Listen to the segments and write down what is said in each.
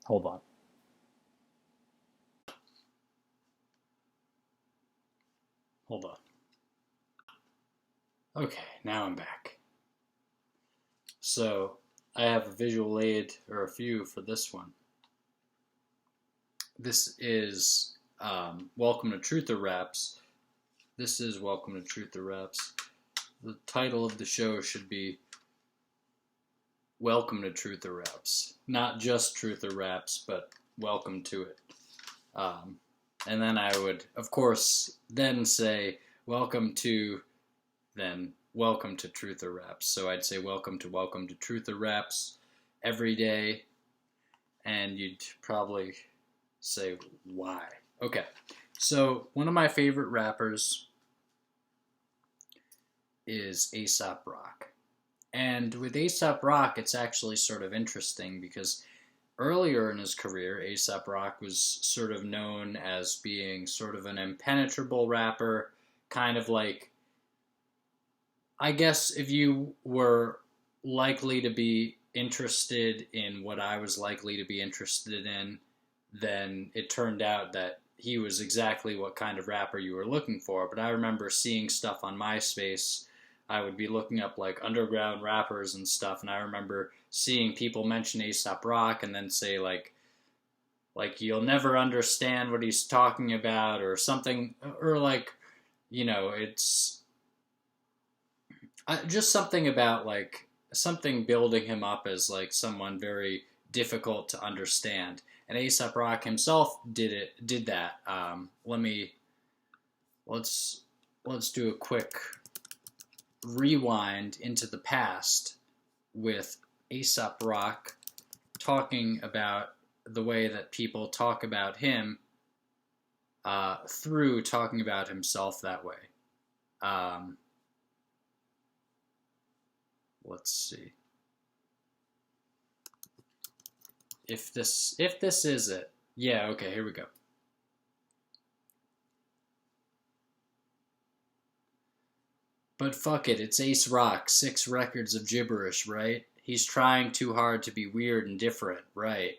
Hold on. Hold on. Okay, now I'm back. So, I have a visual aid, or a few, for this one. This is Welcome to Truth or Raps. This is Welcome to Truth or Raps. The title of the show should be Welcome to Truth or Raps. Not just Truth or Raps, but welcome to it. And then I would, of course, then say Welcome to Truth or Raps. So I'd say Welcome to Truth or Raps every day, and you'd probably say why. Okay, so one of my favorite rappers is Aesop Rock. And with Aesop Rock, it's actually sort of interesting because earlier in his career, Aesop Rock was sort of known as being sort of an impenetrable rapper, kind of like, I guess if you were likely to be interested in what I was likely to be interested in, then it turned out that he was exactly what kind of rapper you were looking for. But I remember seeing stuff on MySpace. I would be looking up like underground rappers and stuff, and I remember seeing people mention Aesop Rock and then say like you'll never understand what he's talking about or something, or like, it's just something about like something building him up as like someone very difficult to understand. And Aesop Rock himself did that. Let's do a quick rewind into the past with Aesop Rock talking about the way that people talk about him through talking about himself that way. Let's see if this is it. Yeah, okay, here we go. But fuck it, it's Ace Rock, 6 records of gibberish, right? He's trying too hard to be weird and different, right?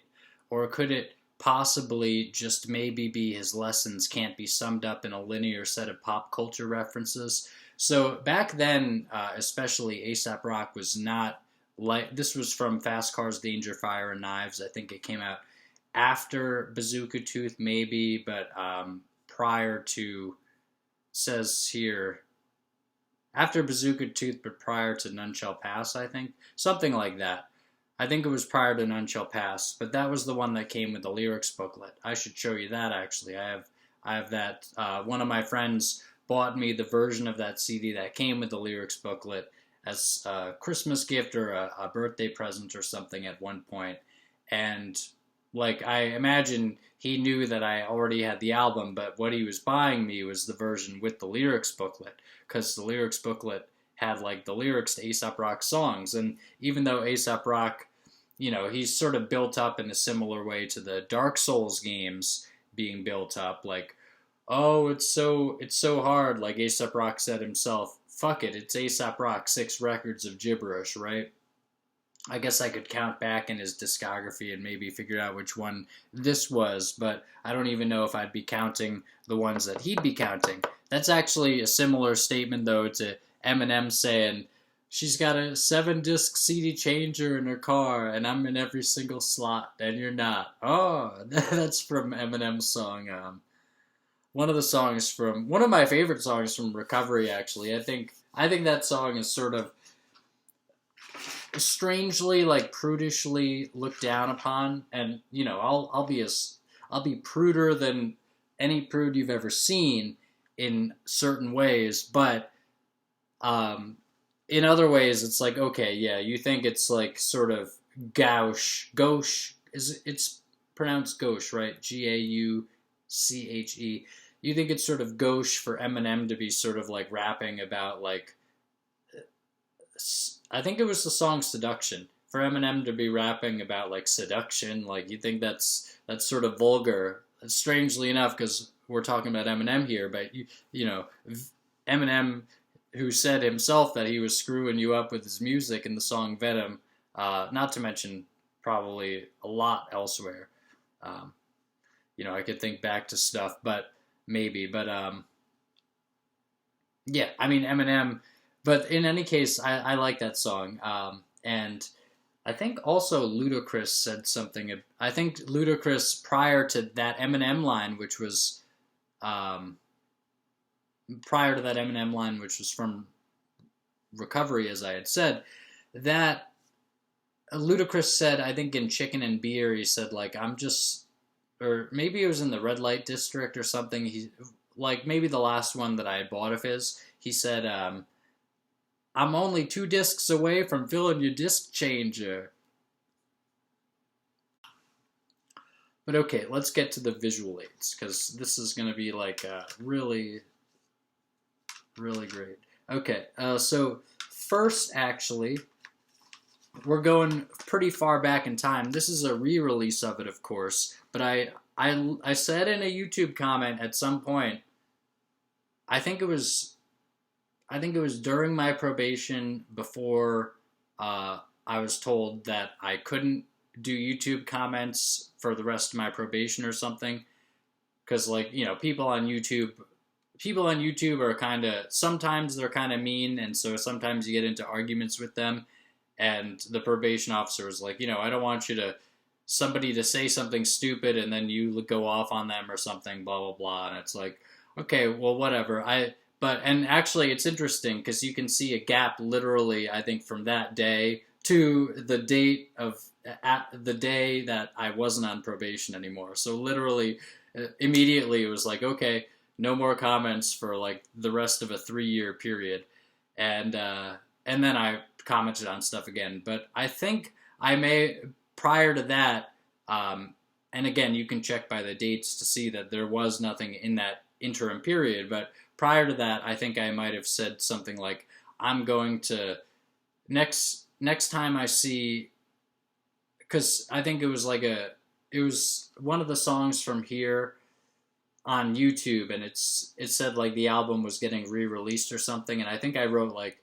Or could it possibly just maybe be his lessons can't be summed up in a linear set of pop culture references? So back then, especially, Aesop Rock was not like, this was from Fast Cars, Danger, Fire, and Knives. I think it came out after Bazooka Tooth, maybe, but prior to, says here, after Bazooka Tooth, but prior to None Shall Pass, I think. Something like that. I think it was prior to None Shall Pass, but that was the one that came with the lyrics booklet. I should show you that, actually. I have that. One of my friends bought me the version of that CD that came with the lyrics booklet as a Christmas gift or a birthday present or something at one point. And, like, I imagine he knew that I already had the album, but what he was buying me was the version with the lyrics booklet, because the lyrics booklet had like the lyrics to Aesop Rock songs. And even though Aesop Rock, he's sort of built up in a similar way to the Dark Souls games being built up, like, oh, it's so hard, like Aesop Rock said himself, fuck it, it's Aesop Rock, 6 records of gibberish, right? I guess I could count back in his discography and maybe figure out which one this was, but I don't even know if I'd be counting the ones that he'd be counting. That's actually a similar statement, though, to Eminem saying, she's got a 7-disc CD changer in her car, and I'm in every single slot, and you're not. Oh, that's from Eminem's song. One of my favorite songs from Recovery, actually. I think that song is sort of strangely, like, prudishly looked down upon, and I'll be pruder than any prude you've ever seen in certain ways, but in other ways it's like, okay, yeah, you think it's like sort of gauche, it's pronounced gauche, right? Gauche. You think it's sort of gauche for Eminem to be sort of like rapping about, like, I think it was the song Seduction. For Eminem to be rapping about, like, seduction, like, you think that's sort of vulgar. Strangely enough, because we're talking about Eminem here, but, Eminem, who said himself that he was screwing you up with his music in the song Venom, not to mention probably a lot elsewhere. Um, I could think back to stuff, but maybe. But yeah, I mean Eminem. But in any case, I like that song. And I think also Ludacris said something. I think Ludacris prior to that Eminem line, which was um, from Recovery, as I had said, that Ludacris said, I think in Chicken and Beer, he said like I'm just, or maybe it was in the Red Light District or something. He like maybe the last one that I had bought of his. He said, "I'm only 2 discs away from filling your disc changer." But okay, let's get to the visual aids because this is going to be like really, really great. Okay, so first, actually, we're going pretty far back in time. This is a re-release of it, of course. But I said in a YouTube comment at some point, I think it was during my probation before I was told that I couldn't do YouTube comments for the rest of my probation or something. Because like people on YouTube are kind of sometimes they're kind of mean, and so sometimes you get into arguments with them. And the probation officer was like, I don't want somebody to say something stupid and then you go off on them or something, blah blah blah. And it's like, okay, well, whatever. And actually, it's interesting because you can see a gap literally, I think, from that day to the date of at the day that I wasn't on probation anymore. So literally, immediately, it was like, okay, no more comments for like the rest of a 3-year period, and then I commented on stuff again. But I think I may prior to that, and again, you can check by the dates to see that there was nothing in that interim period, but prior to that, I think I might have said something like, I'm going to, next time I see, because I think it was one of the songs from here on YouTube, and it said like the album was getting re-released or something, and I think I wrote like,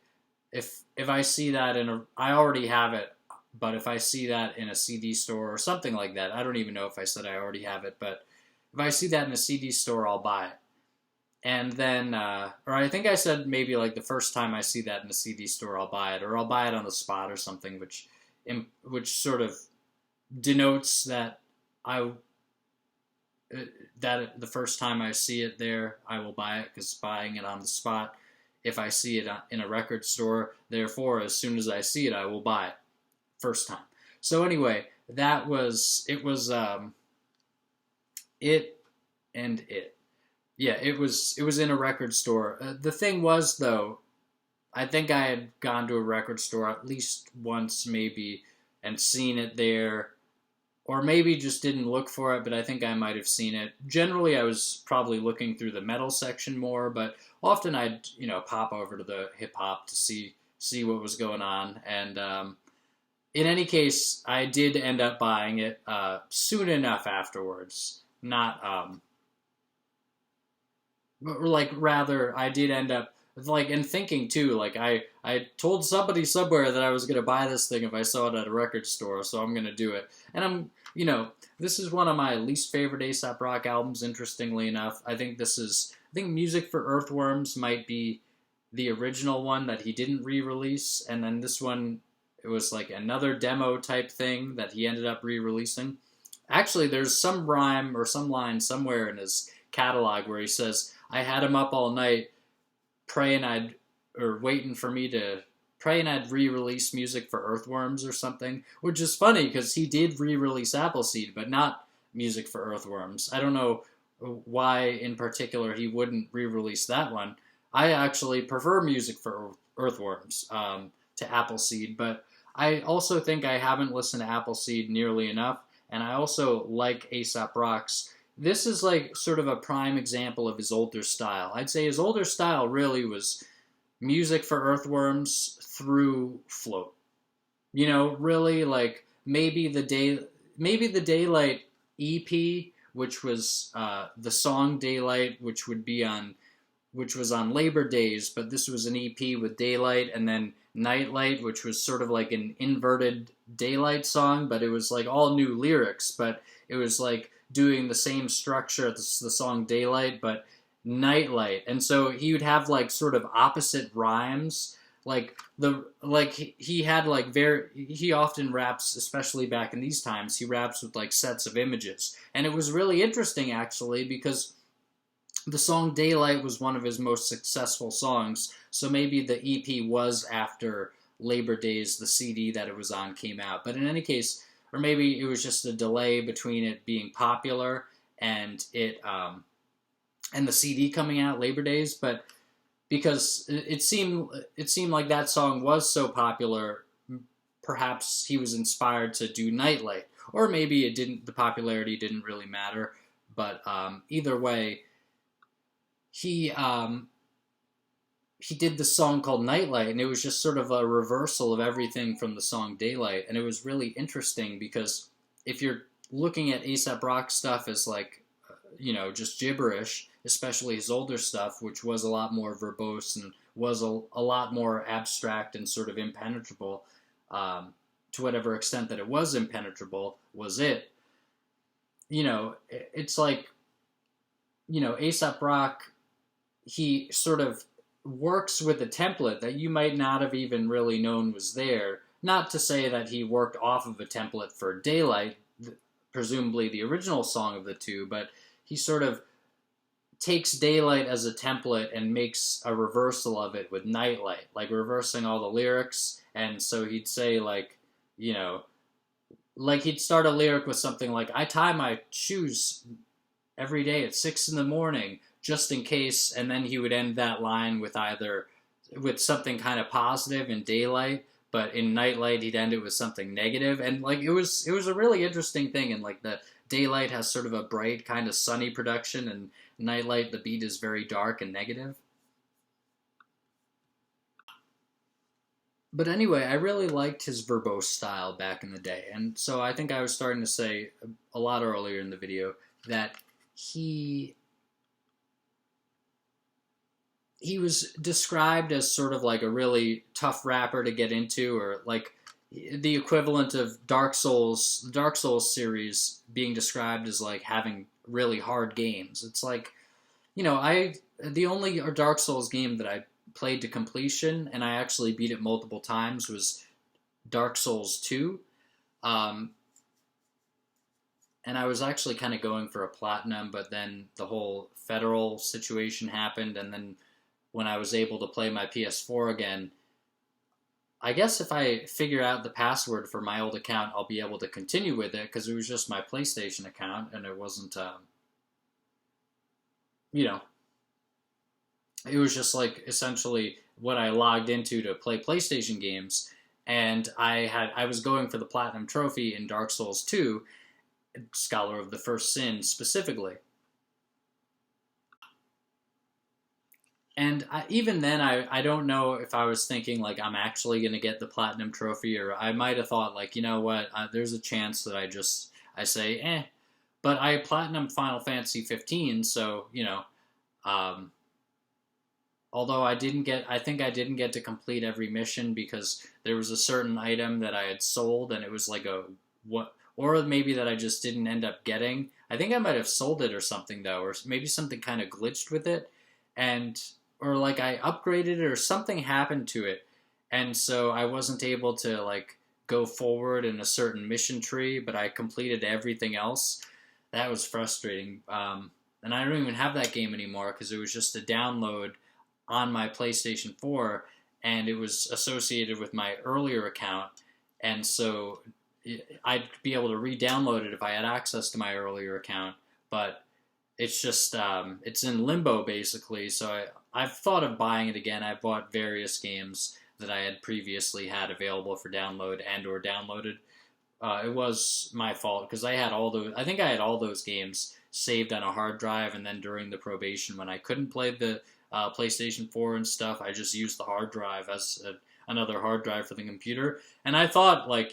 if I see that I already have it, but if I see that in a CD store or something like that, I don't even know if I said I already have it, but if I see that in a CD store, I'll buy it. And then, or I think I said maybe like the first time I see that in a CD store, I'll buy it, or I'll buy it on the spot or something, which sort of denotes that that the first time I see it there, I will buy it, because buying it on the spot, if I see it in a record store, therefore, as soon as I see it, I will buy it first time. So anyway, it was it. Yeah, it was in a record store. The thing was, though, I think I had gone to a record store at least once, maybe, and seen it there, or maybe just didn't look for it, but I think I might have seen it. Generally, I was probably looking through the metal section more, but often I'd, pop over to the hip-hop to see what was going on, and in any case, I did end up buying it soon enough afterwards. Not, rather, I did end up, like, and thinking, too, like, I told somebody somewhere that I was going to buy this thing if I saw it at a record store, so I'm going to do it. And I'm, this is one of my least favorite Aesop Rock albums, interestingly enough. I think Music for Earthworms might be the original one that he didn't re-release, and then this one, it was like another demo type thing that he ended up re-releasing. Actually, there's some rhyme or some line somewhere in his catalog where he says, I had him up all night waiting for me to pray and I'd re-release Music for Earthworms or something, which is funny because he did re-release Appleseed, but not Music for Earthworms. I don't know why in particular he wouldn't re-release that one. I actually prefer Music for Earthworms to Appleseed, but I also think I haven't listened to Appleseed nearly enough, and I also like Aesop Rock's. This is like sort of a prime example of his older style. I'd say his older style really was Music for Earthworms through Float. Really like maybe the Daylight EP, which was the song Daylight, which would be on which was on Labor Days, but this was an EP with Daylight, and then Nightlight, which was sort of like an inverted Daylight song, but it was like all new lyrics, but it was like doing the same structure as the song Daylight, but Nightlight. And so he would have like sort of opposite rhymes. He had like he often raps, especially back in these times, he raps with like sets of images. And it was really interesting actually because the song Daylight was one of his most successful songs, so maybe the EP was after Labor Days, the CD that it was on came out. But in any case, or maybe it was just a delay between it being popular and and the CD coming out Labor Days. But because it seemed like that song was so popular, perhaps he was inspired to do Nightlight, or maybe it didn't. The popularity didn't really matter. But either way, he did the song called Nightlight, and it was just sort of a reversal of everything from the song Daylight, and it was really interesting because if you're looking at Aesop Rock stuff as like, just gibberish, especially his older stuff, which was a lot more verbose and was a lot more abstract and sort of impenetrable, to whatever extent that it was impenetrable, was it. It's like, Aesop Rock, he sort of works with a template that you might not have even really known was there. Not to say that he worked off of a template for Daylight, presumably the original song of the two, but he sort of takes Daylight as a template and makes a reversal of it with Nightlight, like reversing all the lyrics. And so he'd say like he'd start a lyric with something like, I tie my shoes every day at 6 a.m, just in case, and then he would end that line with with something kind of positive in Daylight, but in Nightlight he'd end it with something negative, and like it was a really interesting thing. And like the Daylight has sort of a bright kind of sunny production, and Nightlight, the beat is very dark and negative. But anyway, I really liked his verbose style back in the day, and so I think I was starting to say a lot earlier in the video that he was described as sort of like a really tough rapper to get into, or like the equivalent of Dark Souls, the Dark Souls series being described as like having really hard games. It's like, the only Dark Souls game that I played to completion, and I actually beat it multiple times, was Dark Souls 2. And I was actually kind of going for a platinum, but then the whole federal situation happened, and then when I was able to play my PS4 again, I guess if I figure out the password for my old account, I'll be able to continue with it, because it was just my PlayStation account, and it wasn't, it was just like essentially what I logged into to play PlayStation games, and I was going for the Platinum Trophy in Dark Souls 2, Scholar of the First Sin specifically. And even then, I don't know if I was thinking, like, I'm actually going to get the Platinum Trophy, or I might have thought, like, you know what, there's a chance that I say, eh. But I Platinum Final Fantasy 15, so, although I think I didn't get to complete every mission because there was a certain item that I had sold, and it was like or maybe that I just didn't end up getting. I think I might have sold it or something, though, or maybe something kind of glitched with it, or like I upgraded it or something happened to it, and so I wasn't able to like go forward in a certain mission tree, but I completed everything else. That was frustrating, and I don't even have that game anymore because it was just a download on my PlayStation 4, and it was associated with my earlier account, and so I'd be able to re-download it if I had access to my earlier account, but it's just, it's in limbo, basically, so I've thought of buying it again. I've bought various games that I had previously had available for download and or downloaded. It was my fault, because I think I had all those games saved on a hard drive, and then during the probation when I couldn't play the PlayStation 4 and stuff, I just used the hard drive as another hard drive for the computer, and I thought, like,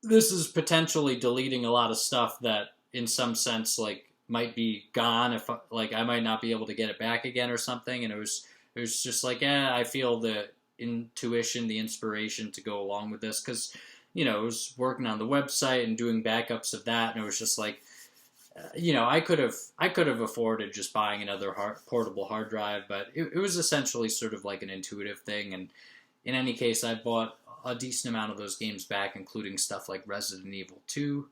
this is potentially deleting a lot of stuff that, in some sense, like, might be gone, if like I might not be able to get it back again or something. And it was just like, I feel the intuition, the inspiration to go along with this, because I was working on the website and doing backups of that, and it was just like, I could have afforded just buying another portable hard drive, but it was essentially sort of like an intuitive thing. And in any case, I bought a decent amount of those games back, including stuff like Resident Evil 2.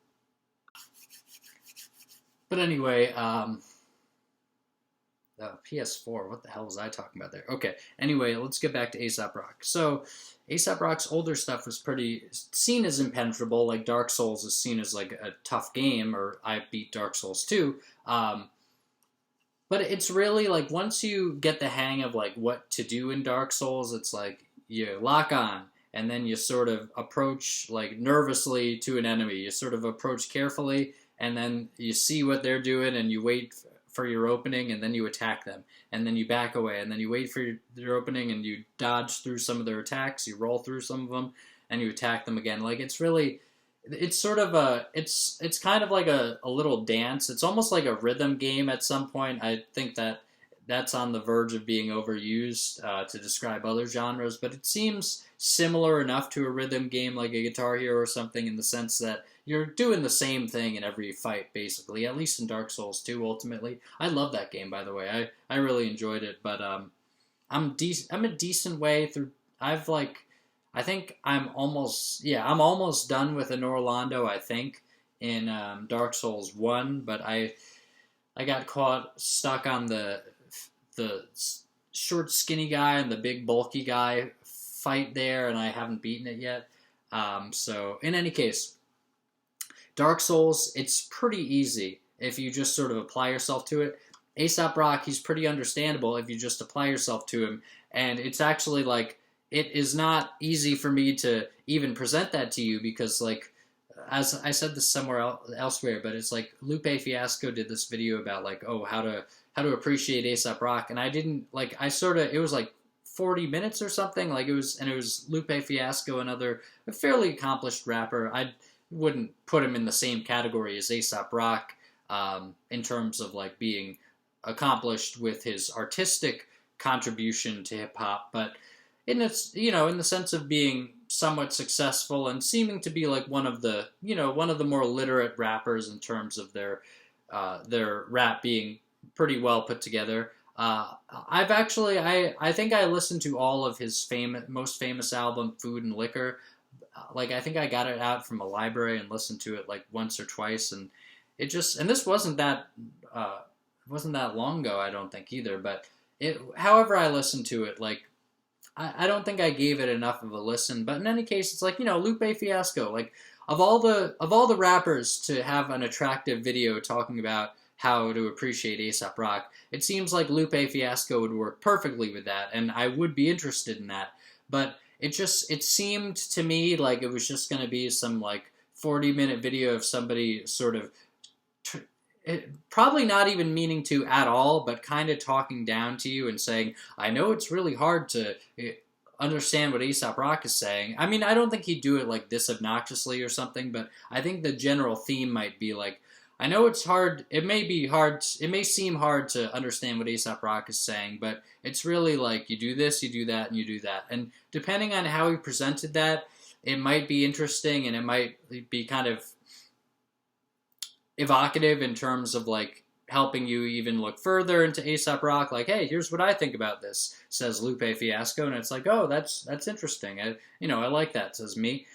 But anyway, PS4, what the hell was I talking about there? Okay, anyway, let's get back to Aesop Rock. So, Aesop Rock's older stuff was pretty seen as impenetrable, like Dark Souls is seen as like a tough game, or I beat Dark Souls 2. But it's really like, once you get the hang of like what to do in Dark Souls, it's like you lock on, and then you sort of approach like nervously to an enemy. You sort of approach carefully, and then you see what they're doing, and you wait for your opening, and then you attack them, and then you back away, and then you wait for your opening, and you dodge through some of their attacks, you roll through some of them, and you attack them again. Like, it's sort of it's kind of like a little dance. It's almost like a rhythm game at some point. I think that's on the verge of being overused to describe other genres, but it seems similar enough to a rhythm game like a Guitar Hero or something, in the sense that you're doing the same thing in every fight, basically, at least in Dark Souls 2, ultimately. I love that game, by the way. I really enjoyed it, but I'm a decent way through. I think I'm almost done with Anor Londo, I think, in Dark Souls 1, but I got stuck on the short, skinny guy and the big, bulky guy fight there, and I haven't beaten it yet. So, in any case, Dark Souls, it's pretty easy if you just sort of apply yourself to it. Aesop Rock, he's pretty understandable if you just apply yourself to him, and it's actually like, it is not easy for me to even present that to you, because like, as I said this somewhere elsewhere, but it's like Lupe Fiasco did this video about like, how to appreciate Aesop Rock, and I didn't like, it was like 40 minutes or something, like it was Lupe Fiasco, a fairly accomplished rapper. I wouldn't put him in the same category as Aesop Rock in terms of like being accomplished with his artistic contribution to hip hop, but in the sense of being somewhat successful and seeming to be like one of the more literate rappers in terms of their rap being pretty well put together. I think I listened to all of his most famous album, Food and Liquor. Like, I think I got it out from a library and listened to it like once or twice, and this wasn't that long ago, I don't think either, but however I listened to it, like, I don't think I gave it enough of a listen. But in any case, it's like, Lupe Fiasco, like, of all the rappers to have an attractive video talking about how to appreciate Aesop Rock, it seems like Lupe Fiasco would work perfectly with that, and I would be interested in that. But it seemed to me like it was just going to be some like 40-minute video of somebody sort of probably not even meaning to at all, but kind of talking down to you and saying, I know it's really hard to understand what Aesop Rock is saying. I mean, I don't think he'd do it like this obnoxiously or something, but I think the general theme might be like, I know it's hard, it may seem hard to understand what Aesop Rock is saying, but it's really like, you do this, you do that, and you do that. And depending on how he presented that, it might be interesting, and it might be kind of evocative in terms of like helping you even look further into Aesop Rock. Like, hey, here's what I think about this, says Lupe Fiasco, and it's like, oh, that's interesting. I like that, says me.